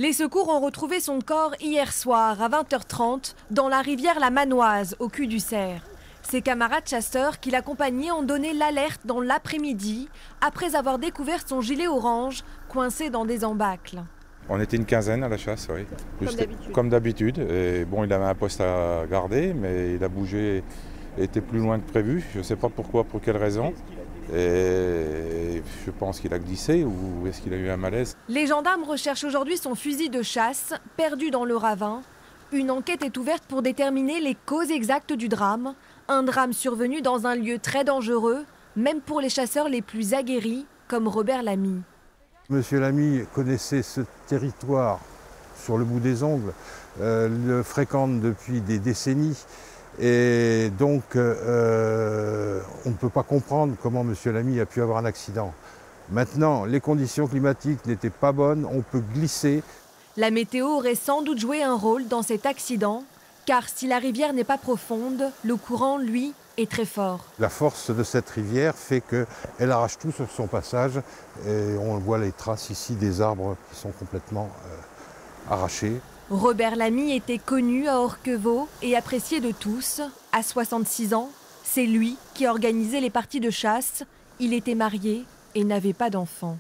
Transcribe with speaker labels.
Speaker 1: Les secours ont retrouvé son corps hier soir à 20h30 dans la rivière la Manoise, au cul du Cerf. Ses camarades chasseurs qui l'accompagnaient ont donné l'alerte dans l'après-midi après avoir découvert son gilet orange coincé dans des embâcles.
Speaker 2: On était une quinzaine à la chasse, oui.
Speaker 1: Comme d'habitude.
Speaker 2: Et bon, il avait un poste à garder, mais il a bougé, était plus loin que prévu. Je ne sais pas pourquoi, pour quelle raison. Et je pense qu'il a glissé ou est-ce qu'il a eu un malaise.
Speaker 1: Les gendarmes recherchent aujourd'hui son fusil de chasse, perdu dans le ravin. Une enquête est ouverte pour déterminer les causes exactes du drame. Un drame survenu dans un lieu très dangereux, même pour les chasseurs les plus aguerris, comme Robert Lamy.
Speaker 3: Monsieur Lamy connaissait ce territoire sur le bout des ongles, le fréquente depuis des décennies. Et donc, on ne peut pas comprendre comment Monsieur Lamy a pu avoir un accident. Maintenant, les conditions climatiques n'étaient pas bonnes, on peut glisser.
Speaker 1: La météo aurait sans doute joué un rôle dans cet accident, car si la rivière n'est pas profonde, le courant, lui, est très fort.
Speaker 3: La force de cette rivière fait qu'elle arrache tout sur son passage. Et on voit les traces ici des arbres qui sont complètement arrachés.
Speaker 1: Robert Lamy était connu à Orquevaux et apprécié de tous. À 66 ans, c'est lui qui organisait les parties de chasse. Il était marié et n'avait pas d'enfant.